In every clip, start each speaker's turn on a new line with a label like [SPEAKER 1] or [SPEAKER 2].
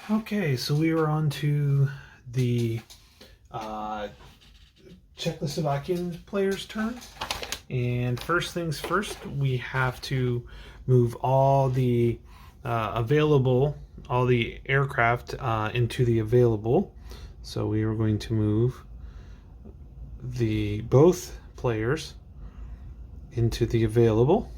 [SPEAKER 1] Okay, so we are on to the Czechoslovakian player's turn. And first things first, we have to move all the all the aircraft into the available. So we are going to move both players into the available.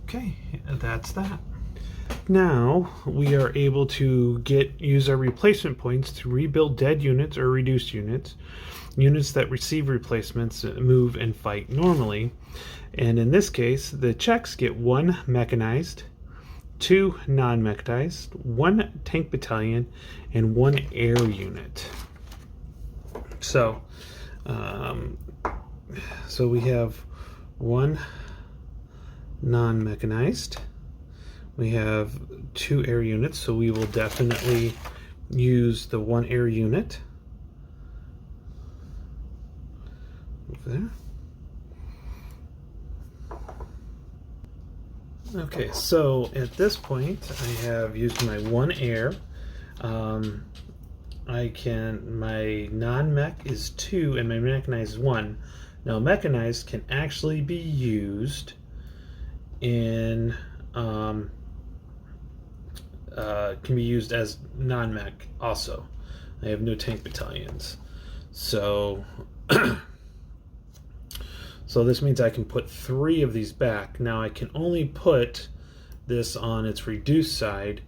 [SPEAKER 1] Okay, that's that. Now we are able to use our replacement points to rebuild dead units or reduced units. Units that receive replacements move and fight normally. And in this case, the Czechs get 1 mechanized, 2 non-mechanized, 1 tank battalion, and 1 air unit. So, we have 1 non-mechanized. We have 2 air units, so we will definitely use the 1 air unit. Over there. Okay, so at this point, I have used my 1 air. My non-mech is 2 and my mechanized is 1. Now, mechanized can actually be used in can be used as non-mech also. I have no tank battalions, so so this means I can put 3 of these back. Now I can only put this on its reduced side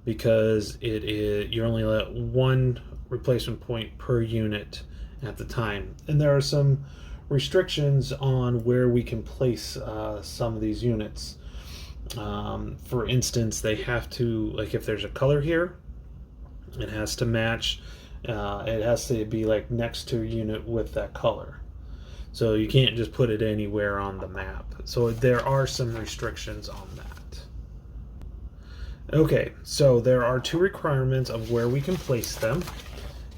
[SPEAKER 1] because you're only at 1 replacement point per unit at the time, and there are some restrictions on where we can place some of these units. For instance, they have to, like, if there's a color here, it has to match. It has to be like next to a unit with that color. So you can't just put it anywhere on the map. So there are some restrictions on that. Okay, so there are 2 requirements of where we can place them,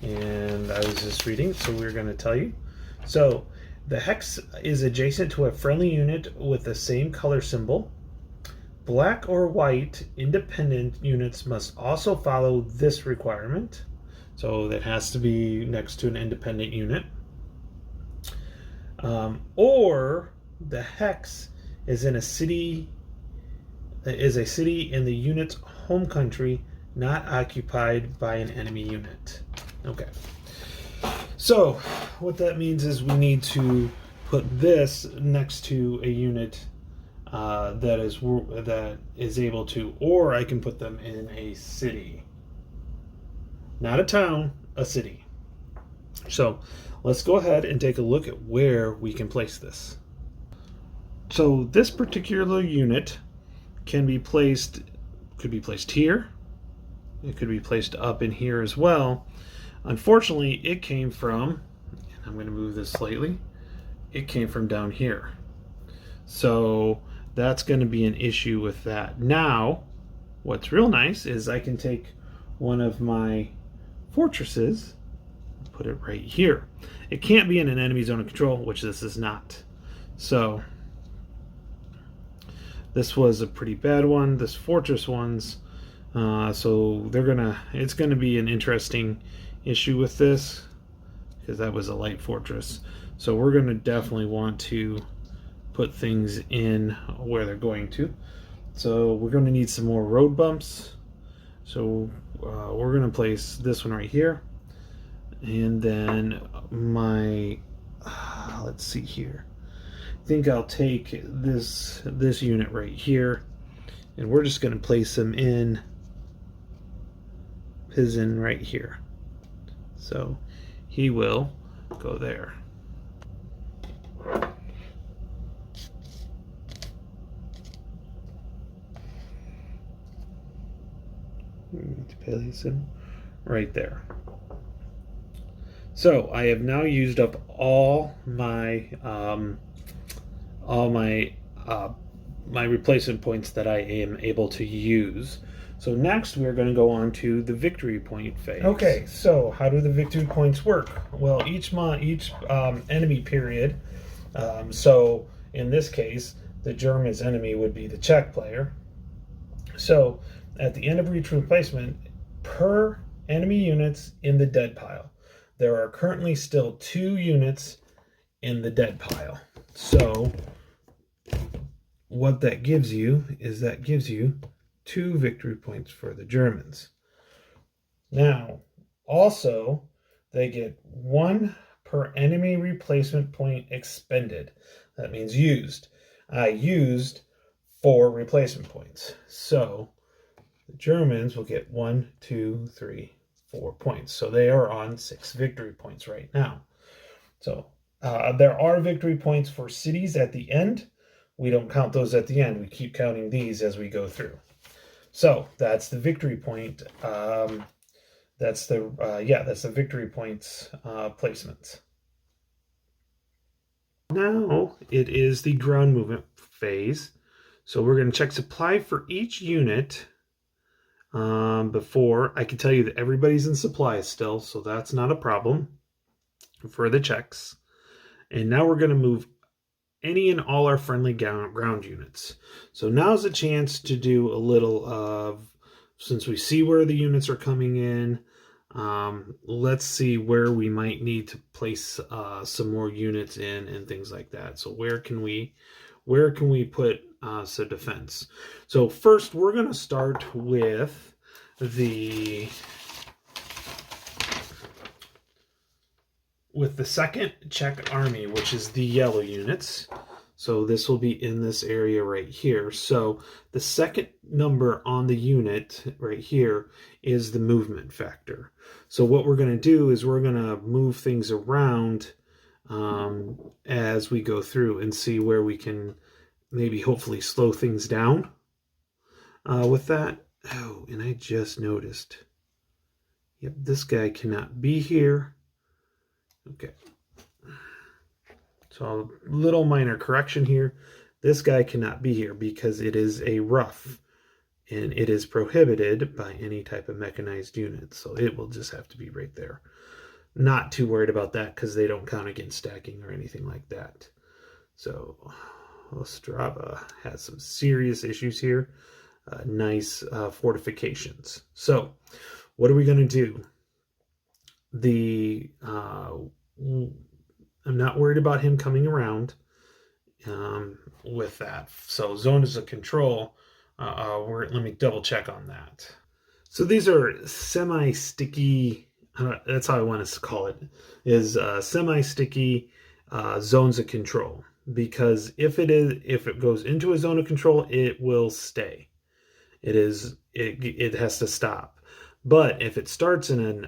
[SPEAKER 1] and I was just reading, so we're going to tell you. So the hex is adjacent to a friendly unit with the same color symbol. Black or white independent units must also follow this requirement. So that has to be next to an independent unit. Or the hex is in a city in the unit's home country, not occupied by an enemy unit. Okay. So what that means is we need to put this next to a unit that is able to, or I can put them in a city. Not a town, a city. So let's go ahead and take a look at where we can place this. So this particular unit could be placed here. It could be placed up in here as well. Unfortunately, it came from, and I'm going to move this slightly, it came from down here. So that's going to be an issue with that. Now, what's real nice is I can take one of my fortresses, put it right here. It can't be in an enemy zone of control, which this is not. So this was a pretty bad one. This fortress one's, so it's gonna be an interesting issue with this because that was a light fortress. So we're gonna definitely want to put things in where they're going to. So we're going to need some more road bumps. So we're going to place this one right here, and then let's see here. I think I'll take this unit right here, and we're just going to place him in right here. So he will go there. To place him right there. So I have now used up all my my replacement points that I am able to use. So next we're going to go on to the victory point phase. Okay, so how do the victory points work? Well, each enemy period, so in this case, the German's enemy would be the Czech player. So at the end of each replacement, per enemy units in the dead pile, there are currently still 2 units in the dead pile. So what that gives you is 2 victory points for the Germans. Now, also, they get 1 per enemy replacement point expended. That means used. I used 4 replacement points. So the Germans will get 1, 2, 3, 4 points. So they are on 6 victory points right now. So there are victory points for cities at the end. We don't count those at the end. We keep counting these as we go through. So that's the victory point. That's the victory points placements. Now it is the ground movement phase. So we're going to check supply for each unit. Before I can tell you that everybody's in supply still, so that's not a problem for the Czechs. And now we're going to move any and all our friendly ground units. So now's a chance to do a little of, since we see where the units are coming in, let's see where we might need to place some more units in and things like that. So where can we put some defense? So first we're going to start with the second Czech army, which is the yellow units. So this will be in this area right here. So the second number on the unit right here is the movement factor. So what we're going to do is we're going to move things around as we go through and see where we can maybe hopefully slow things down with that. Oh, and I just noticed. Yep, this guy cannot be here. Okay. So a little minor correction here. This guy cannot be here because it is a rough and it is prohibited by any type of mechanized unit. So it will just have to be right there. Not too worried about that because they don't count against stacking or anything like that. So Ostrava has some serious issues here. Nice fortifications. So what are we going to do? I'm not worried about him coming around with that. So zones of control, let me double check on that. So these are semi-sticky, that's how I want to call it, is semi-sticky zones of control. Because if it goes into a zone of control, it will stay. It has to stop. But if it starts in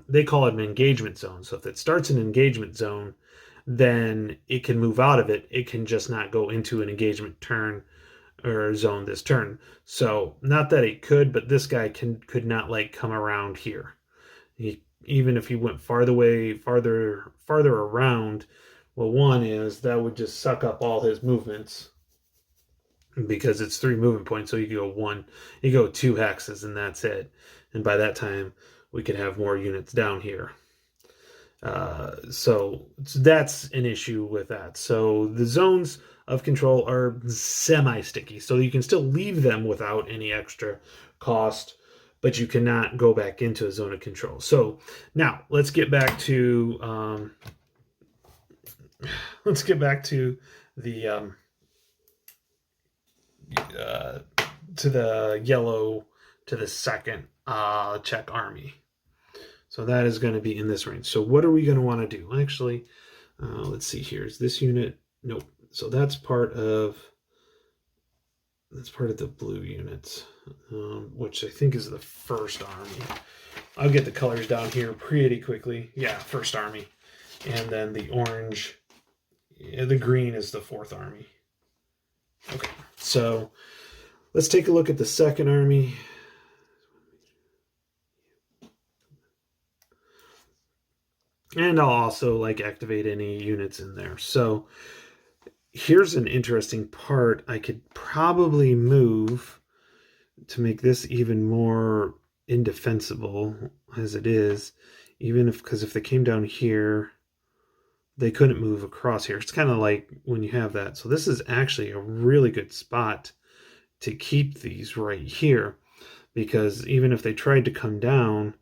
[SPEAKER 1] they call it an engagement zone. So if it starts an engagement zone, then it can move out of it. It can just not go into an engagement turn or zone this turn. So not that it could, but this guy could not come around here. Even if he went farther around, well, one is that would just suck up all his movements because it's 3 movement points. So you go 2 hexes and that's it. And by that time, we could have more units down here. So that's an issue with that. So the zones of control are semi-sticky. So you can still leave them without any extra cost, but you cannot go back into a zone of control. So now let's get back to the second Czech army. So that is going to be in this range. So what are we going to want to do? Actually, let's see here. Is this unit? Nope. So that's part of the blue units, which I think is the first army. I'll get the colors down here pretty quickly. Yeah, first army. And then the orange, the green is the 4th army. Okay, so let's take a look at the second army. And I'll also activate any units in there. So here's an interesting part. I could probably move to make this even more indefensible as it is, even if, because if they came down here, they couldn't move across here. It's kind of like when you have that. So this is actually a really good spot to keep these right here, because even if they tried to come down,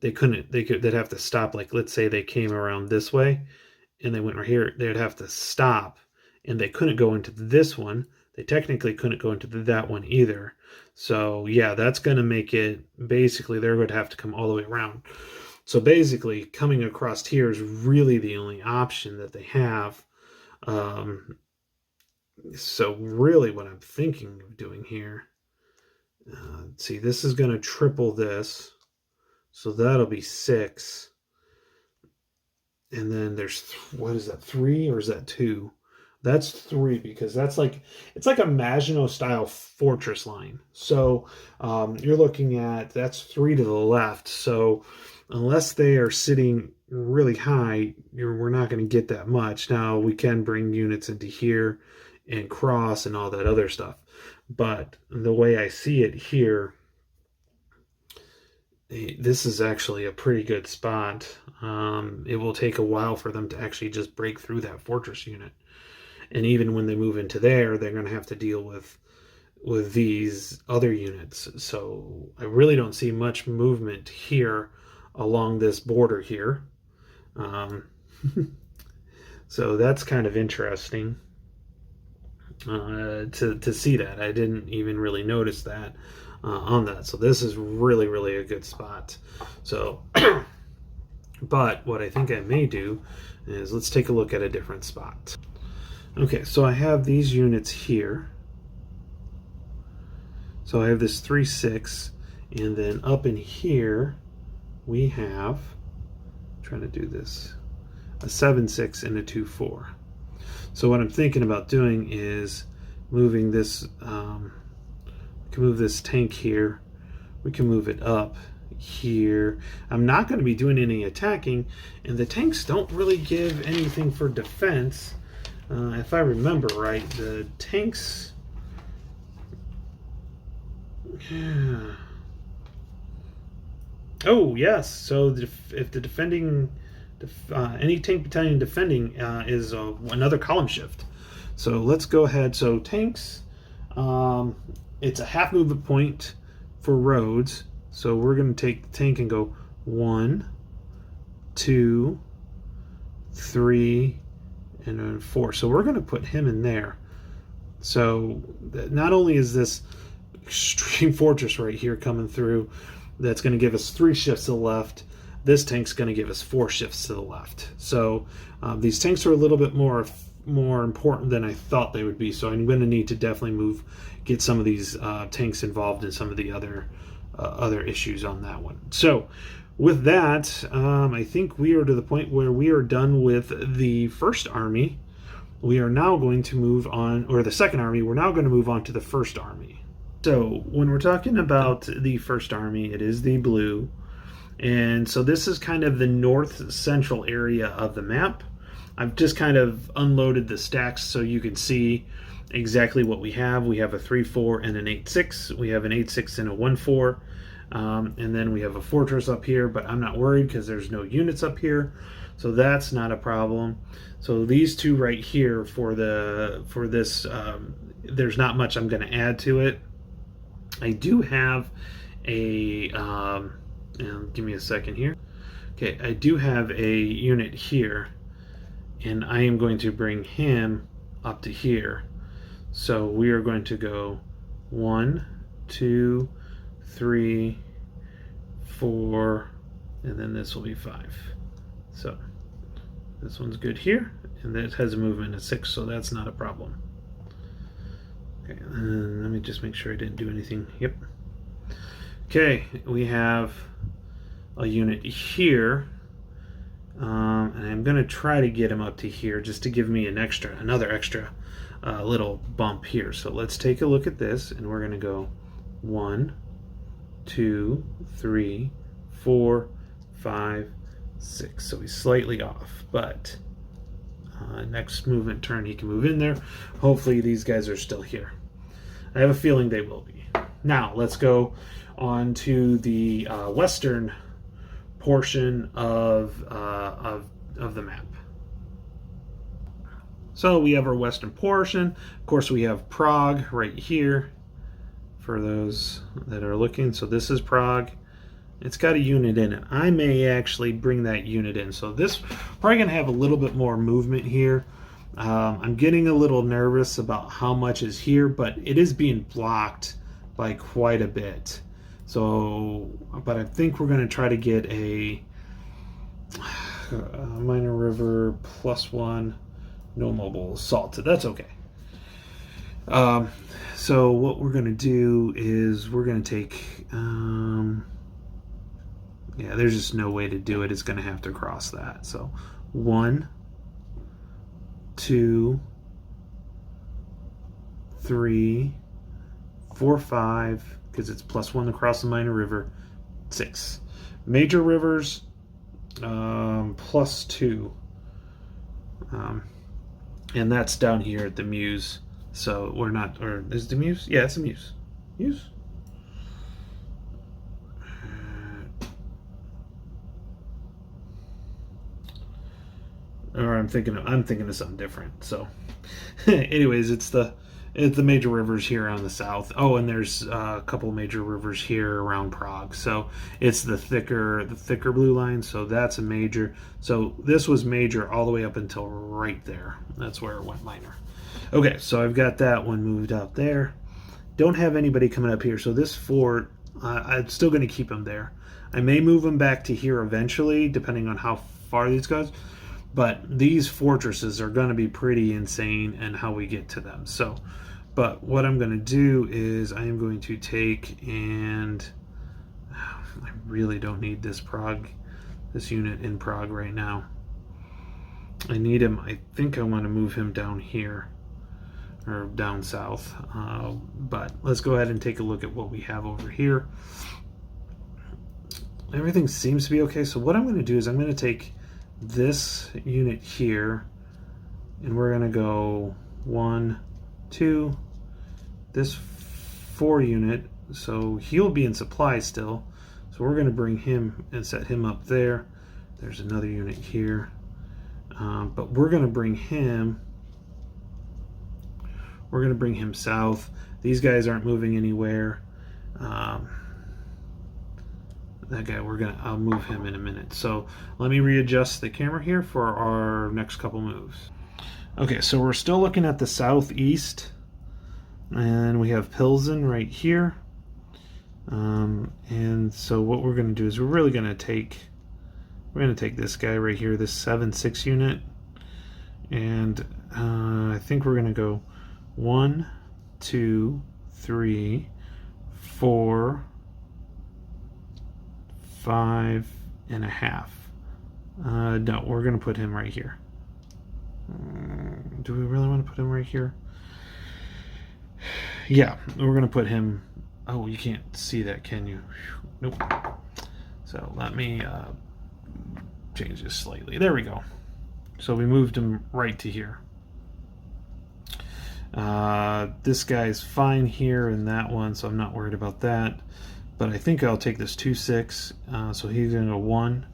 [SPEAKER 1] they couldn't. They'd have to stop. Like, let's say they came around this way and they went right here, they'd have to stop, and they couldn't go into this one. They technically couldn't go into that one either. So yeah, that's going to make it, basically they're going to have to come all the way around. So basically coming across here is really the only option that they have. So really what I'm thinking of doing here, see, this is going to triple this. So that'll be 6. And then there's, what is that, 3 or is that 2? That's 3, because that's like, it's like a Maginot style fortress line. So you're looking at, that's 3 to the left. So unless they are sitting really high, we're not going to get that much. Now we can bring units into here and cross and all that other stuff. But the way I see it here, this is actually a pretty good spot. It will take a while for them to actually just break through that fortress unit. And even when they move into there, they're going to have to deal with these other units. So I really don't see much movement here along this border here. So that's kind of interesting to see that. I didn't even really notice that on that. So this is really, really a good spot. So, but what I think I may do is let's take a look at a different spot. Okay, so I have these units here. So I have this 3-6, and then up in here we have, I'm trying to do this, a 7-6 and a 2-4. So what I'm thinking about doing is moving this, we can move this tank here, we can move it up here. I'm not going to be doing any attacking, and the tanks don't really give anything for defense. If I remember right, the tanks, yeah. Oh yes, so if the defending, any tank battalion defending is another column shift. So let's go ahead. So tanks, it's a half movement point for roads. So we're going to take the tank and go 1, 2, 3, and then 4. So we're going to put him in there. So not only is this extreme fortress right here coming through, that's going to give us 3 shifts to the left. This tank's going to give us 4 shifts to the left. So these tanks are a little bit more important than I thought they would be. So I'm going to need to definitely get some of these tanks involved in some of the other issues on that one. So with that, I think we are to the point where we are done with the first army. We are now going to move on, or the second army, we're now going to move on to the first army. So when we're talking about the first army, it is the blue. And so this is kind of the north central area of the map. I've just kind of unloaded the stacks so you can see exactly what we have. We have a 3-4 and an 8-6. We have an 8-6 and a 1-4. And then we have a fortress up here, but I'm not worried because there's no units up here. So that's not a problem. So these two right here for this, there's not much I'm going to add to it. I do have a, give me a second here. Okay, I do have a unit here, and I am going to bring him up to here. So we are going to go 1, 2, 3, 4, and then this will be 5. So this one's good here, and that has a movement of 6, so that's not a problem. Okay, let me just make sure I didn't do anything. Yep. Okay, we have a unit here, and I'm going to try to get him up to here just to give me another extra little bump here. So let's take a look at this, and we're going to go 1, 2, 3, 4, 5, 6. So he's slightly off, but next movement turn he can move in there. Hopefully these guys are still here. I have a feeling they will be. Now let's go on to the western portion of the map. So we have our western portion. Of course, we have Prague right here for those that are looking. So this is Prague. It's got a unit in it. I may actually bring that unit in. So this probably going to have a little bit more movement here. I'm getting a little nervous about how much is here, but it is being blocked by quite a bit. So, but I think we're going to try to get a minor river +1, no mobile assaulted. That's okay. So what we're going to do is we're going to take, yeah, there's just no way to do it. It's going to have to cross that. So 1, 2, 3, 4, 5, because it's +1 to cross the minor river, 6. Major rivers, +2. And that's down here at the Muse. So we're not, or is it the Muse? Yeah, it's the Muse. Muse? Or I'm thinking of something different. So anyways, it's the major rivers here on the south. Oh, and there's a couple major rivers here around Prague. So it's the thicker blue line. So that's a major. So this was major all the way up until right there. That's where it went minor. Okay, so I've got that one moved out there. Don't have anybody coming up here. So this fort, I'm still going to keep him there. I may move him back to here eventually, depending on how far these goes. But these fortresses are going to be pretty insane and how we get to them. So, but what I'm going to do is I am going to take and I really don't need this unit in Prague right now. I need him. I think I want to move him down here or down south. But let's go ahead and take a look at what we have over here. Everything seems to be okay. So what I'm going to do is I'm going to take this unit here and we're going to go 1, 2, this 4 unit, so he'll be in supply still, so we're going to bring him and set him up there. There's another unit here, but we're going to bring him south. These guys aren't moving anywhere. That guy, I'll move him in a minute. So let me readjust the camera here for our next couple moves. Okay, so we're still looking at the southeast, and we have Pilsen right here. And so what we're going to do is we're going to take this guy right here, this 7-6 unit, and I think we're going to go 1, 2, 3, 4, 5.5. No, we're going to put him right here. Do we really want to put him right here? Yeah, we're going to put him. Oh, you can't see that, can you? Nope. So let me change this slightly. There we go. So we moved him right to here. This guy's fine here in that one, so I'm not worried about that. But I think I'll take this 2-6. So he's going to go 1,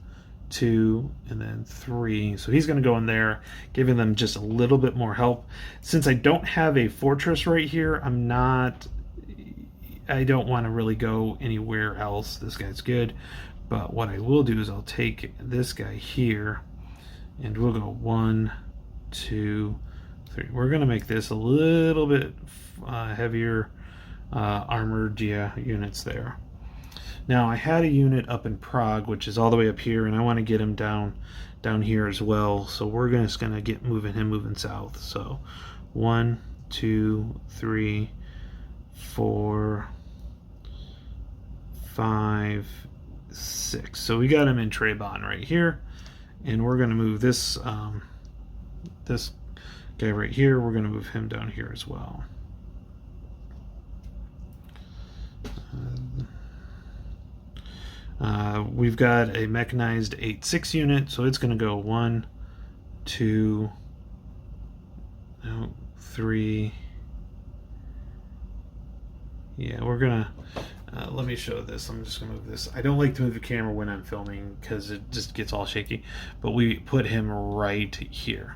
[SPEAKER 1] 2, and then 3. So he's going to go in there, giving them just a little bit more help. Since I don't have a fortress right here, I don't want to really go anywhere else. This guy's good. But what I will do is I'll take this guy here, and we'll go 1, 2, 3. We're going to make this a little bit heavier armored units there. Now I had a unit up in Prague, which is all the way up here, and I want to get him down here as well. So we're just gonna get moving south. So 1, 2, 3, 4, 5, 6. So we got him in Trebon right here, and we're gonna move this this guy right here. We're gonna move him down here as well. We've got a mechanized 8-6 unit, so it's going to go 1, 2, 3. Yeah, we're gonna, let me show this. I'm just gonna move this. I don't like to move the camera when I'm filming because it just gets all shaky. But we put him right here.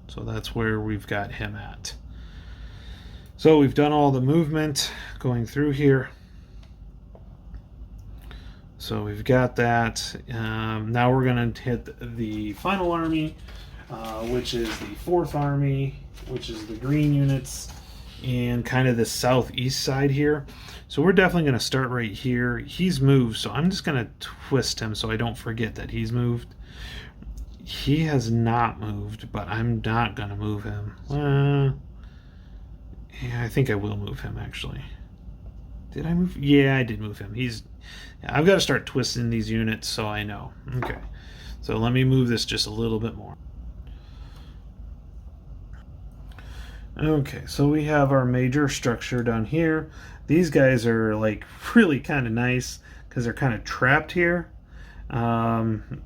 [SPEAKER 1] So that's where we've got him at. So we've done all the movement going through here. So we've got that. Now we're gonna hit the final army, which is the 4th Army, which is the green units, and kind of the southeast side here. So we're definitely going to start right here. He's moved, so I'm just going to twist him so I don't forget that he's moved. He has not moved, but I'm not going to move him. Yeah, I think I will move him, actually. Did I move? Yeah, I did move him. I've got to start twisting these units so I know. Okay, so let me move this just a little bit more. Okay, so we have our major structure down here. These guys are like really kind of nice because they're kind of trapped here. And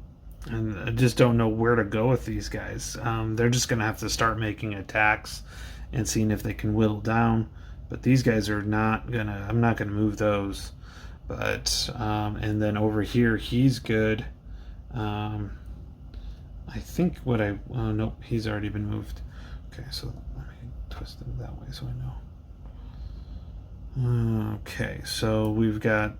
[SPEAKER 1] I just don't know where to go with these guys. They're just going to have to start making attacks and seeing if they can whittle down. But these guys are not going to, I'm not going to move those. But, and then over here, he's good. I think oh, nope, he's already been moved. Okay, so let me twist it that way so I know. Okay, so we've got,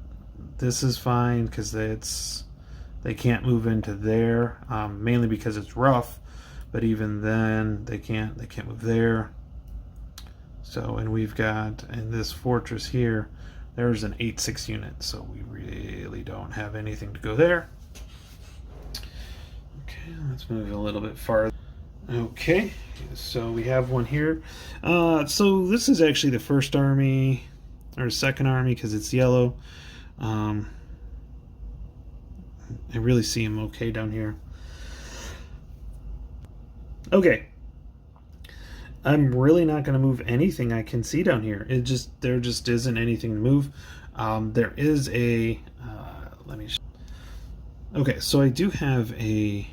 [SPEAKER 1] this is fine because they can't move into there, mainly because it's rough, but even then they can't move there. So, and we've got in this fortress here, there's an 8-6 unit, so we really don't have anything to go there. Okay, let's move a little bit farther. Okay, so we have one here. So this is actually the 1st Army, or 2nd Army because it's yellow. I really see him okay down here. Okay. I'm really not going to move anything I can see down here. There just isn't anything to move. There is a, let me show. Okay, so I do have a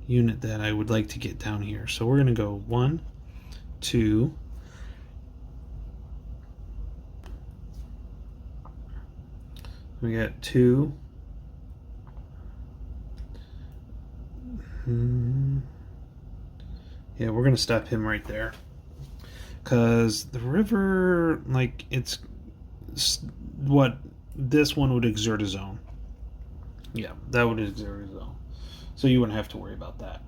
[SPEAKER 1] unit that I would like to get down here. So we're going to go 1, 2. We got 2. Yeah, we're going to stop him right there. Because the river, like, it's what this one would exert a zone. Yeah, that would exert a zone. So you wouldn't have to worry about that.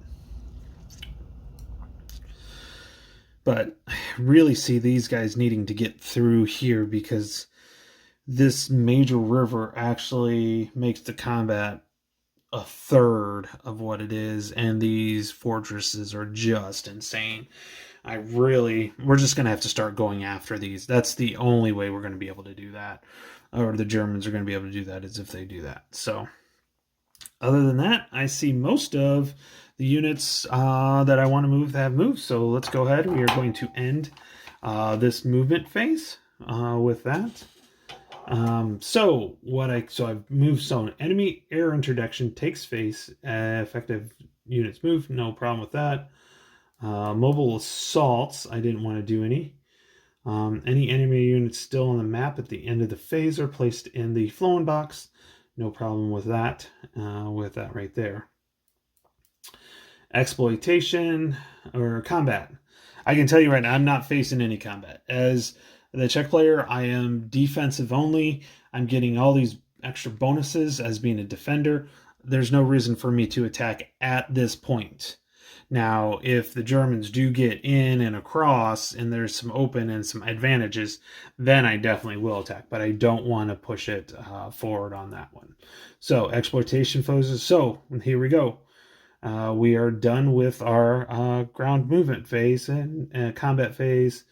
[SPEAKER 1] But I really see these guys needing to get through here because this major river actually makes the combat a third of what it is, and these fortresses are just insane. We're just going to have to start going after these. That's the only way we're going to be able to do that, or the Germans are going to be able to do that, is if they do that. So other than that, I see most of the units that I want to move have moved. So let's go ahead. We are going to end this movement phase with that. So I've moved. So enemy air introduction takes phase. Effective units move. No problem with that. Mobile assaults. I didn't want to do any. Any enemy units still on the map at the end of the phase are placed in the flowing box. No problem with that. With that right there. Exploitation or combat. I can tell you right now, I'm not facing any combat. As the Czech player, I am defensive only. I'm getting all these extra bonuses as being a defender. There's no reason for me to attack at this point. Now, if the Germans do get in and across and there's some open and some advantages, then I definitely will attack. But I don't want to push it forward on that one. So, exploitation phases. So, here we go. We are done with our ground movement phase and combat phase,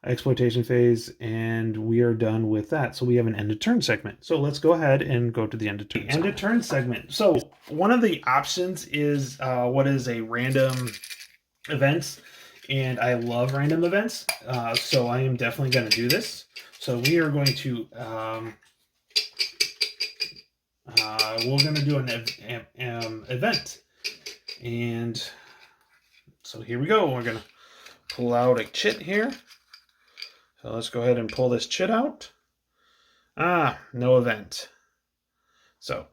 [SPEAKER 1] exploitation phase, and we are done with that. So we have an end of turn segment. So let's go ahead and go to the end of turn. End of turn segment. So one of the options is what is a random events, and I love random events. So I am definitely going to do this. So we are going to we're going to do an event. And so here we go. We're going to pull out a chit here. So let's go ahead and pull this chit out. No event. So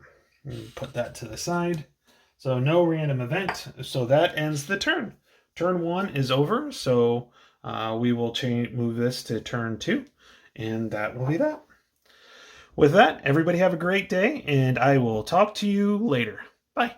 [SPEAKER 1] put that to the side. So no random event. So that ends the turn. Turn 1 is over. So we will move this to turn 2. And that will be that. With that, everybody have a great day. And I will talk to you later. Bye.